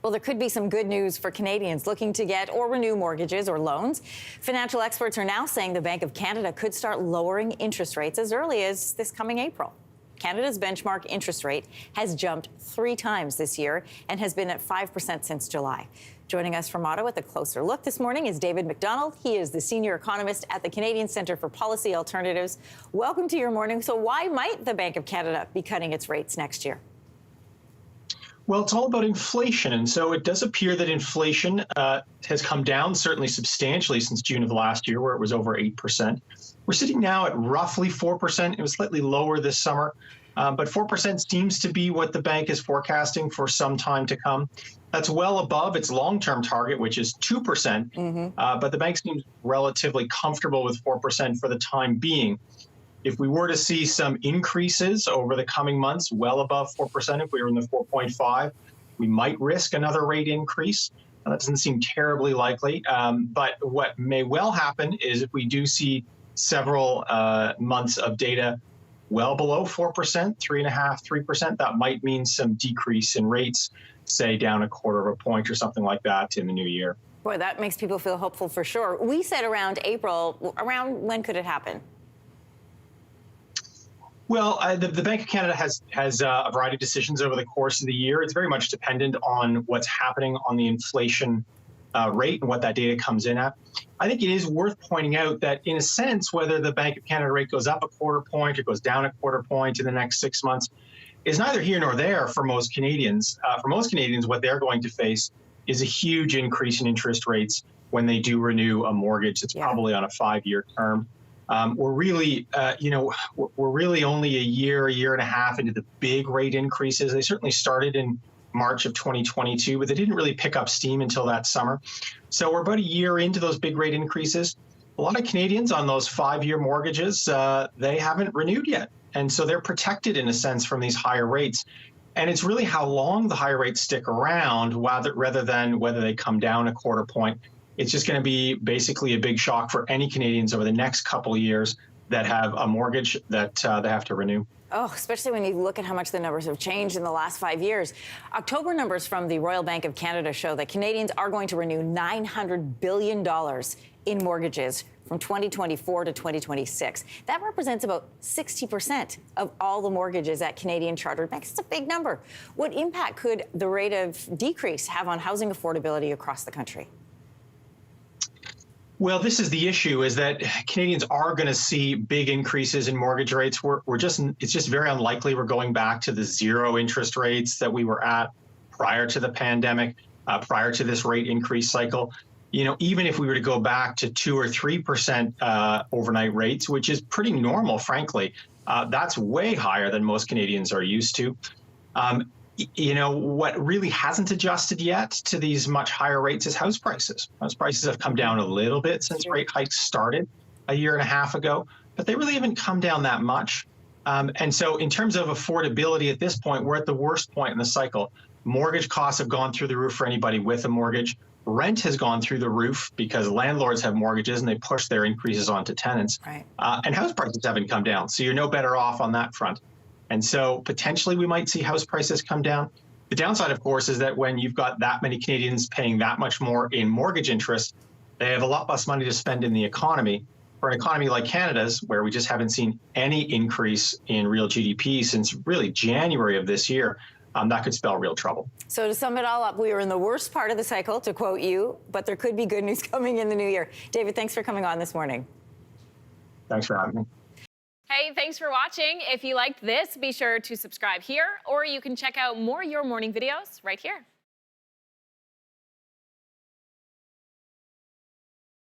Well, there could be some good news for Canadians looking to get or renew mortgages or loans. Financial experts are now saying the Bank of Canada could start lowering interest rates as early as this coming April. Canada's benchmark interest rate has jumped 3 times this year and has been at 5% since July. Joining us from Ottawa with a closer look this morning is David McDonald. He is the senior economist at the Canadian Centre for Policy Alternatives. Welcome to your morning. So why might the Bank of Canada be cutting its rates next year? Well, it's all about inflation. And so it does appear that inflation has come down certainly substantially since June of last year, where it was over 8%. We're sitting now at roughly 4%. It was slightly lower this summer, but 4% seems to be what the bank is forecasting for some time to come. That's well above its long-term target, which is 2%, but the bank seems relatively comfortable with 4% for the time being. If we were to see some increases over the coming months, well above 4%, if we were in the 4.5, we might risk another rate increase. That doesn't seem terribly likely. But what may well happen is if we do see several months of data well below 4%, 3.5%, 3%, that might mean some decrease in rates, say down 1/4 of a point or something like that in the new year. Boy, that makes people feel hopeful for sure. We said around April. Around when could it happen? Well, the Bank of Canada has a variety of decisions over the course of the year. It's very much dependent on what's happening on the inflation rate and what that data comes in at. I think it is worth pointing out that, in a sense, whether the Bank of Canada rate goes up 1/4 point or goes down 1/4 point in the next 6 months is neither here nor there for most Canadians. For most Canadians, what they're going to face is a huge increase in interest rates when they do renew a mortgage. It's probably on a 5-year term. We're really, we're really only a year and a half into the big rate increases. They certainly started in March of 2022, but they didn't really pick up steam until that summer. So we're about a year into those big rate increases. A lot of Canadians on those 5-year mortgages, they haven't renewed yet. And so they're protected in a sense from these higher rates. And it's really how long the higher rates stick around rather than whether they come down 1/4 point. It's just going to be basically a big shock for any Canadians over the next couple of years that have a mortgage that they have to renew. Oh, especially when you look at how much the numbers have changed in the last 5 years. October numbers from the Royal Bank of Canada show that Canadians are going to renew $900 billion in mortgages from 2024 to 2026. That represents about 60% of all the mortgages at Canadian chartered banks. It's a big number. What impact could the rate of decrease have on housing affordability across the country? Well, this is the issue, is that Canadians are going to see big increases in mortgage rates. It's just very unlikely we're going back to the 0 interest rates that we were at prior to the pandemic, prior to this rate increase cycle. Even if we were to go back to 2 or 3% overnight rates, which is pretty normal, frankly, that's way higher than most Canadians are used to. What really hasn't adjusted yet to these much higher rates is house prices. House prices have come down a little bit since rate hikes started a year and a half ago, but they really haven't come down that much. And so in terms of affordability at this point, we're at the worst point in the cycle. Mortgage costs have gone through the roof for anybody with a mortgage. Rent has gone through the roof because landlords have mortgages and they push their increases onto tenants. Right. And house prices haven't come down. So you're no better off on that front. And so potentially we might see house prices come down. The downside, of course, is that when you've got that many Canadians paying that much more in mortgage interest, they have a lot less money to spend in the economy. For an economy like Canada's, where we just haven't seen any increase in real GDP since really January of this year, that could spell real trouble. So to sum it all up, we are in the worst part of the cycle, to quote you, but there could be good news coming in the new year. David, thanks for coming on this morning. Thanks for having me. Hey, thanks for watching. If you liked this, be sure to subscribe here, or you can check out more Your Morning videos right here.